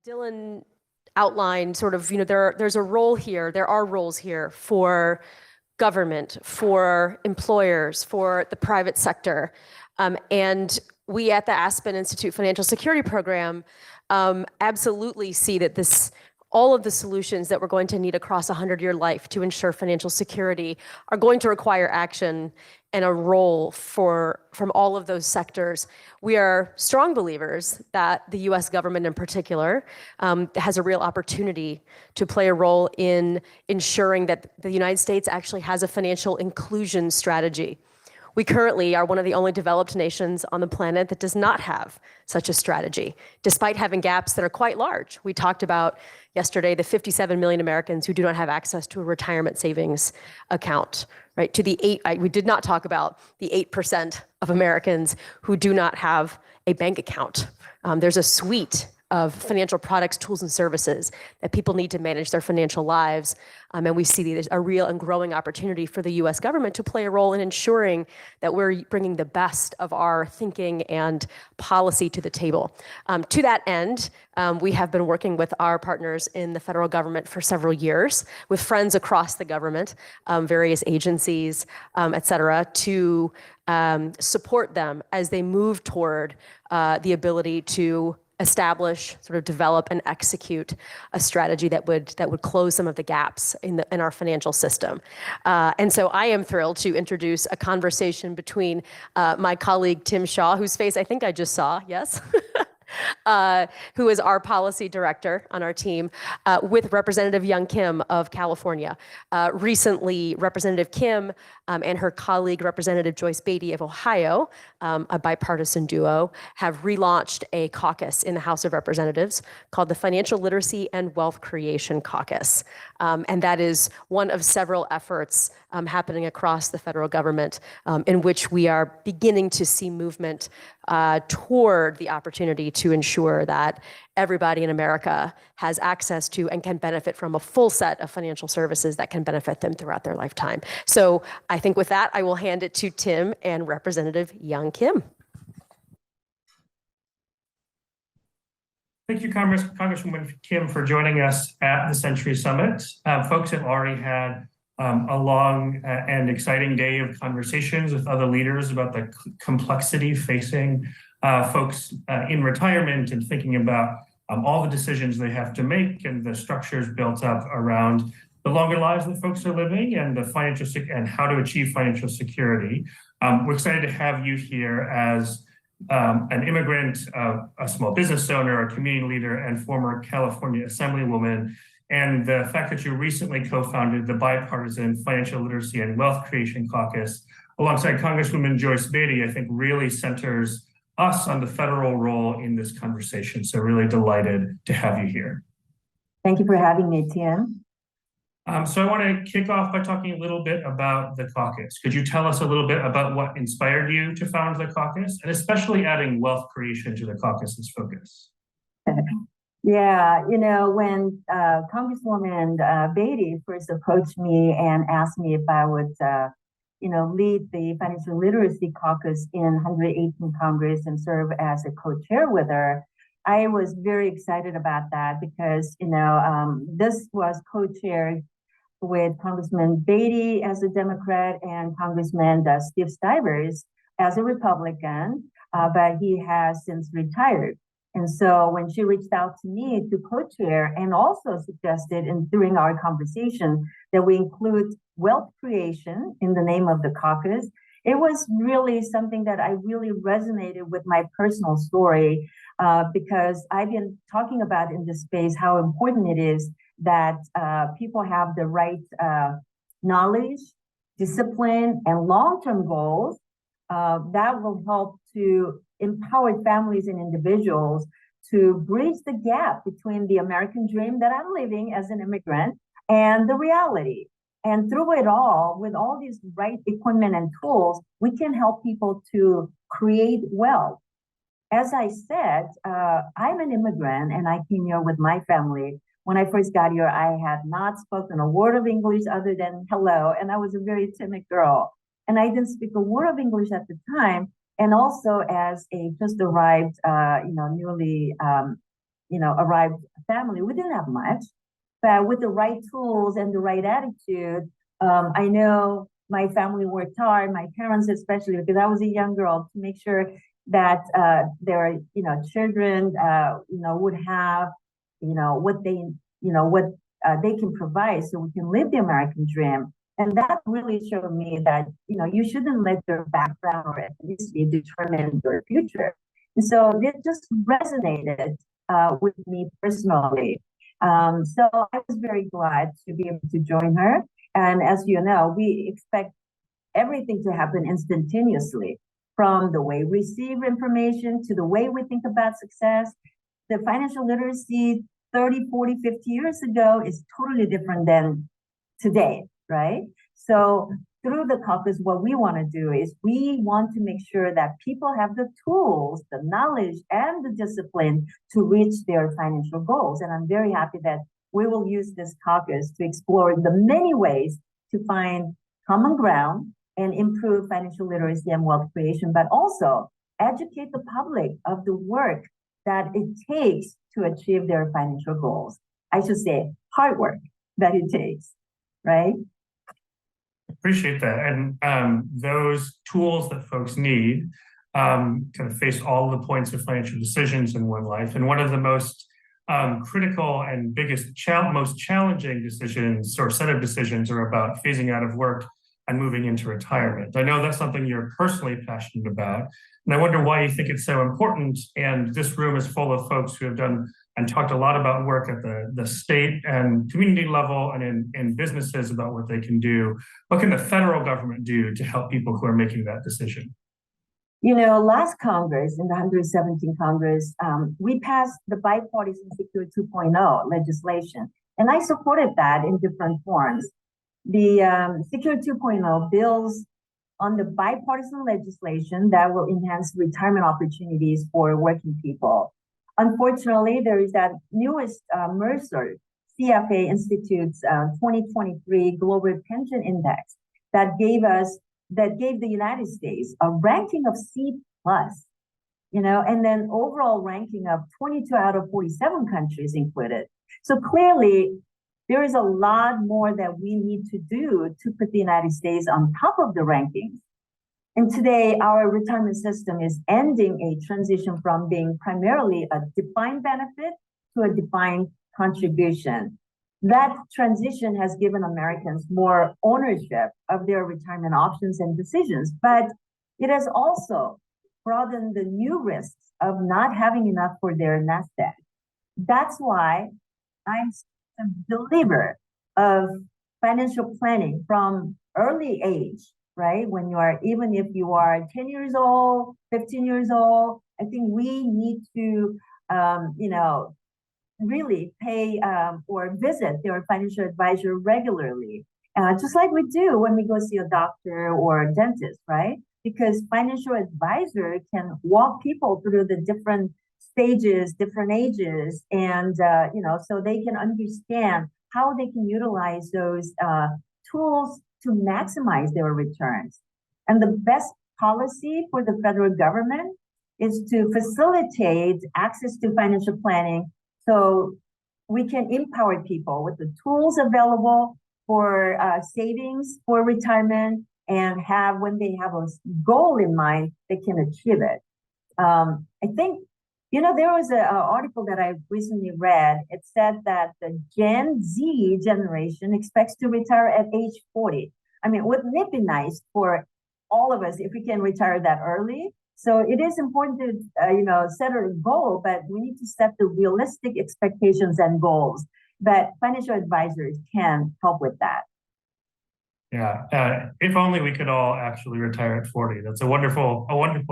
Dylan outlined sort of, there's a role here, there are roles here for government, for employers, for the private sector. And we at the Aspen Institute Financial Security Program absolutely see that all of the solutions that we're going to need across a 100-year life to ensure financial security are going to require action and a role from all of those sectors. We are strong believers that the US government in particular has a real opportunity to play a role in ensuring that the United States actually has a financial inclusion strategy. We currently are one of the only developed nations on the planet that does not have such a strategy, despite having gaps that are quite large. We talked about yesterday the 57 million Americans who do not have access to a retirement savings account, right? We did not talk about the 8% of Americans who do not have a bank account. There's a suite of financial products, tools, and services that people need to manage their financial lives. And we see there's a real and growing opportunity for the US government to play a role in ensuring that we're bringing the best of our thinking and policy to the table. To that end, we have been working with our partners in the federal government for several years, with friends across the government, various agencies, et cetera, to support them as they move toward the ability to establish, sort of develop and execute a strategy that would close some of the gaps in our financial system. And so I am thrilled to introduce a conversation between my colleague Tim Shaw, whose face I think I just saw, yes? Who is our policy director on our team, with Representative Young Kim of California. Recently, Representative Kim and her colleague, Representative Joyce Beatty of Ohio, a bipartisan duo, have relaunched a caucus in the House of Representatives called the Financial Literacy and Wealth Creation Caucus. And that is one of several efforts happening across the federal government in which we are beginning to see movement toward the opportunity to ensure that everybody in America has access to and can benefit from a full set of financial services that can benefit them throughout their lifetime. So I think with that, I will hand it to Tim and Representative Young Kim. Thank you, Congresswoman Kim, for joining us at the Century Summit. Folks have already had a long and exciting day of conversations with other leaders about the complexity facing folks in retirement and thinking about all the decisions they have to make and the structures built up around the longer lives that folks are living and the financial and how to achieve financial security. We're excited to have you here as an immigrant, a small business owner, a community leader, and former California Assemblywoman. And the fact that you recently co-founded the bipartisan Financial Literacy and Wealth Creation Caucus alongside Congresswoman Joyce Beatty, I think really centers us on the federal role in this conversation. So really delighted to have you here. Thank you for having me, Tim. So I want to kick off by talking a little bit about the caucus. Could you tell us a little bit about what inspired you to found the caucus, and especially adding wealth creation to the caucus's focus? Yeah, when Congresswoman Beatty first approached me and asked me if I would, lead the Financial Literacy Caucus in 118th Congress and serve as a co-chair with her, I was very excited about that because, this was co-chaired with Congressman Beatty as a Democrat and Congressman Steve Stivers as a Republican, but he has since retired. And so when she reached out to me to co-chair and also suggested during our conversation that we include wealth creation in the name of the caucus, it was really something that I really resonated with my personal story because I've been talking about in this space how important it is that people have the right knowledge, discipline, and long-term goals that will help to empower families and individuals to bridge the gap between the American dream that I'm living as an immigrant and the reality. And through it all, with all these right equipment and tools, we can help people to create wealth. As I said, I'm an immigrant and I came here with my family. When I first got here, I had not spoken a word of English other than hello, and I was a very timid girl. And I didn't speak a word of English at the time. And also as a just arrived, newly arrived family. We didn't have much, but with the right tools and the right attitude, I know my family worked hard, my parents especially, because I was a young girl, to make sure that their children would have what they can provide, so we can live the American dream. And that really showed me that you shouldn't let your background or ethnicity determine your future. And so it just resonated with me personally. So I was very glad to be able to join her. And as you know, we expect everything to happen instantaneously, from the way we receive information to the way we think about success. The financial literacy 30, 40, 50 years ago is totally different than today, right? So through the caucus, what we want to do is we want to make sure that people have the tools, the knowledge, and the discipline to reach their financial goals. And I'm very happy that we will use this caucus to explore the many ways to find common ground and improve financial literacy and wealth creation, but also educate the public of the work that it takes to achieve their financial goals. I should say hard work that it takes, right? Appreciate that. And those tools that folks need kind of face all the points of financial decisions in one life. And one of the most critical and most challenging decisions or set of decisions are about phasing out of work and moving into retirement. I know that's something you're personally passionate about, and I wonder why you think it's so important. And this room is full of folks who have done and talked a lot about work at the state and community level and in businesses about what they can do. What can the federal government do to help people who are making that decision? Last Congress, in the 117th Congress, we passed the bipartisan Secure 2.0 legislation, and I supported that in different forms. The Secure 2.0 builds on the bipartisan legislation that will enhance retirement opportunities for working people. Unfortunately, there is that newest Mercer CFA Institute's 2023 Global Pension Index that gave the United States a ranking of C+, and then overall ranking of 22 out of 47 countries included. So clearly, there is a lot more that we need to do to put the United States on top of the rankings. And today, our retirement system is ending a transition from being primarily a defined benefit to a defined contribution. That transition has given Americans more ownership of their retirement options and decisions, but it has also broadened the new risks of not having enough for their nest egg. That's why I'm a believer of financial planning from early age, right? Even if you are 10 years old, 15 years old, I think we need to, really pay or visit their financial advisor regularly, just like we do when we go see a doctor or a dentist, right? Because financial advisor can walk people through the different stages, different ages, and so they can understand how they can utilize those tools to maximize their returns. And the best policy for the federal government is to facilitate access to financial planning so we can empower people with the tools available for savings for retirement, and when they have a goal in mind, they can achieve it. I think, there was an article that I recently read. It said that the Gen Z generation expects to retire at age 40. I mean, wouldn't it be nice for all of us if we can retire that early? So it is important to, set a goal, but we need to set the realistic expectations and goals. But financial advisors can help with that. Yeah, if only we could all actually retire at 40. That's a wonderful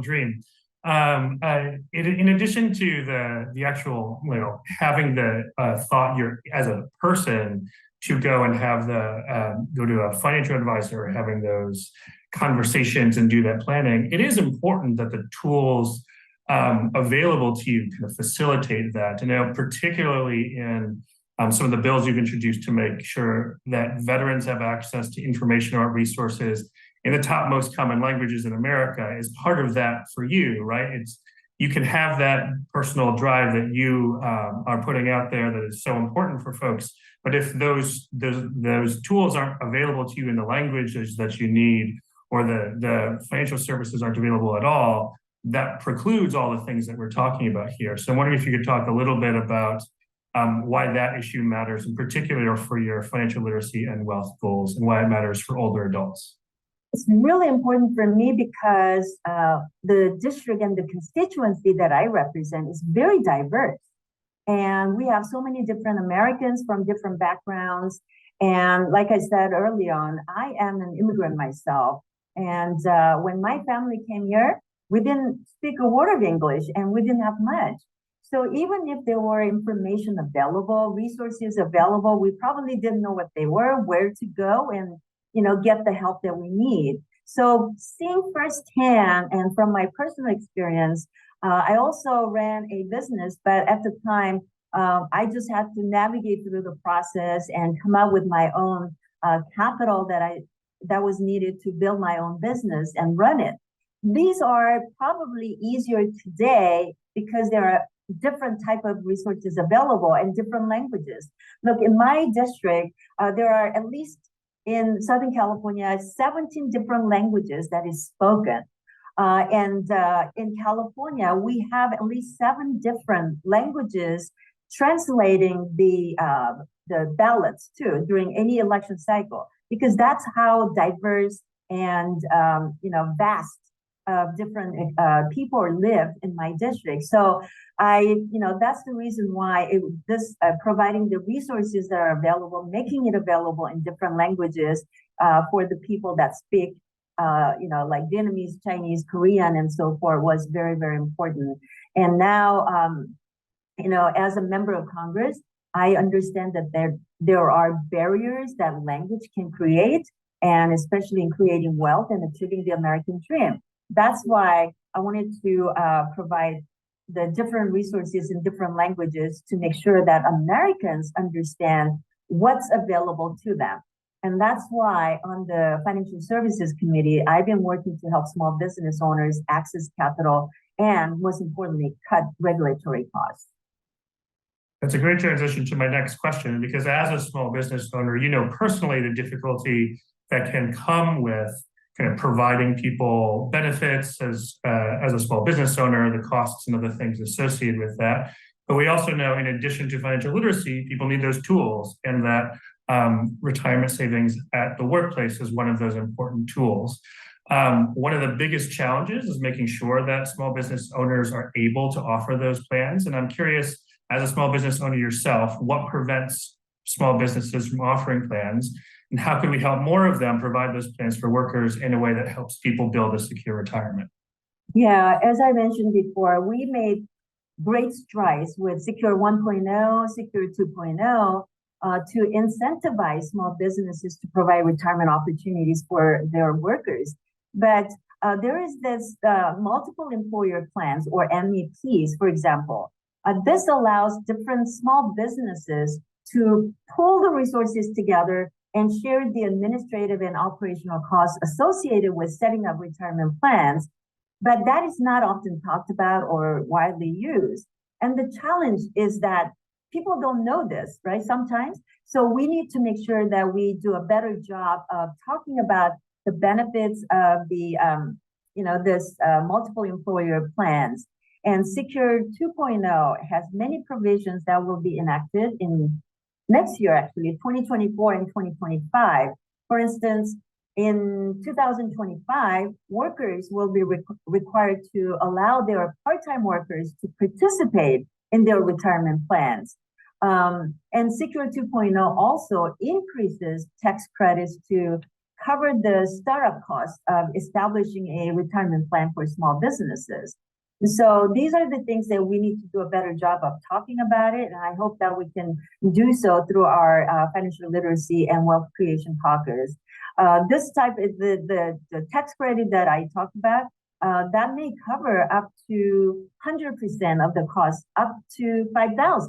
dream. In addition to the actual, having the thought as a person to go and have go to a financial advisor, having those conversations and do that planning, it is important that the tools available to you kind of facilitate that. And particularly in some of the bills you've introduced to make sure that veterans have access to information or resources in the top most common languages in America is part of that for you, right? you can have that personal drive that you are putting out there that is so important for folks. But if those tools aren't available to you in the languages that you need, or the financial services aren't available at all, that precludes all the things that we're talking about here. So I'm wondering if you could talk a little bit about why that issue matters, in particular for your financial literacy and wealth goals, and why it matters for older adults. It's really important for me because the district and the constituency that I represent is very diverse. And we have so many different Americans from different backgrounds. And like I said early on, I am an immigrant myself. And when my family came here, we didn't speak a word of English and we didn't have much. So even if there were information available, resources available, we probably didn't know what they were, where to go, and get the help that we need. So seeing firsthand and from my personal experience, I also ran a business, but at the time, I just had to navigate through the process and come up with my own capital that was needed to build my own business and run it. These are probably easier today because there are different type of resources available and different languages. Look, in my district, there are at least in Southern California, 17 different languages that is spoken. And in California, we have at least 7 different languages translating the ballots too during any election cycle, because that's how diverse and vast different people live in my district. So that's the reason why providing the resources that are available, making it available in different languages for the people that speak, like Vietnamese, Chinese, Korean, and so forth was very, very important. And now, as a member of Congress, I understand that there are barriers that language can create, and especially in creating wealth and achieving the American dream. That's why I wanted to provide the different resources in different languages to make sure that Americans understand what's available to them. And that's why on the Financial Services Committee, I've been working to help small business owners access capital and, most importantly, cut regulatory costs. That's a great transition to my next question, because as a small business owner, personally the difficulty that can come with kind of providing people benefits as a small business owner, the costs and other things associated with that. But we also know, in addition to financial literacy, people need those tools, and that retirement savings at the workplace is one of those important tools. One of the biggest challenges is making sure that small business owners are able to offer those plans. And I'm curious, as a small business owner yourself, what prevents small businesses from offering plans? And how can we help more of them provide those plans for workers in a way that helps people build a secure retirement? Yeah, as I mentioned before, we made great strides with Secure 1.0, Secure 2.0 to incentivize small businesses to provide retirement opportunities for their workers. But there is this multiple employer plans, or MEPs, for example. This allows different small businesses to pull the resources together and share the administrative and operational costs associated with setting up retirement plans. But that is not often talked about or widely used. And the challenge is that people don't know this, right, sometimes. So we need to make sure that we do a better job of talking about the benefits of the, this multiple employer plans. And Secure 2.0 has many provisions that will be enacted in next year, actually, 2024 and 2025. For instance, in 2025, workers will be required to allow their part-time workers to participate in their retirement plans. And Secure 2.0 also increases tax credits to cover the startup costs of establishing a retirement plan for small businesses. So these are the things that we need to do a better job of talking about it, and I hope that we can do so through our financial literacy and wealth creation caucus. This type is the tax credit that I talked about, that may cover up to 100% of the cost, up to $5,000.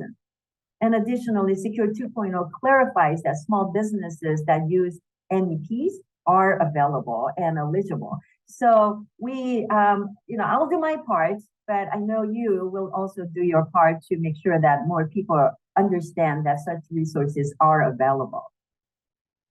And additionally, Secure 2.0 clarifies that small businesses that use MEPs are available and eligible. So we, I'll do my part, but I know you will also do your part to make sure that more people understand that such resources are available.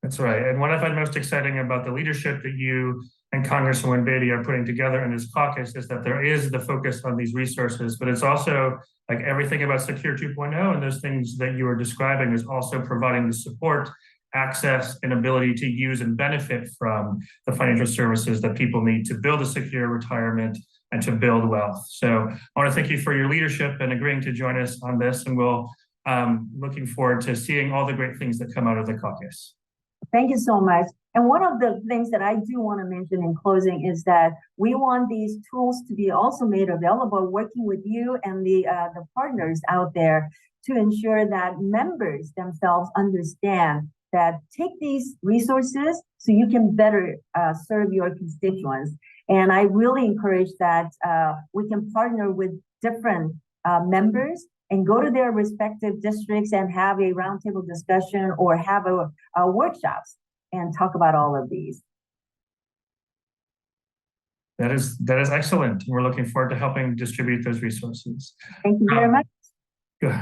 That's right. And what I find most exciting about the leadership that you and Congresswoman Beatty are putting together in this caucus is that there is the focus on these resources, but it's also like everything about Secure 2.0 and those things that you were describing is also providing the support, access, and ability to use and benefit from the financial services that people need to build a secure retirement and to build wealth. So I want to thank you for your leadership and agreeing to join us on this, and we'll looking forward to seeing all the great things that come out of the caucus. Thank you so much. And one of the things that I do want to mention in closing is that we want these tools to be also made available, working with you and the partners out there to ensure that members themselves understand that take these resources so you can better serve your constituents. And I really encourage that we can partner with different members and go to their respective districts and have a roundtable discussion or have a workshops and talk about all of these. That is excellent. We're looking forward to helping distribute those resources. Thank you very much. Good.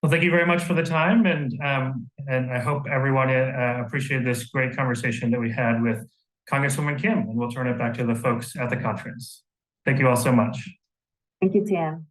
Well, thank you very much for the time, and I hope everyone appreciated this great conversation that we had with Congresswoman Kim, and we'll turn it back to the folks at the conference. Thank you all so much. Thank you, Tim.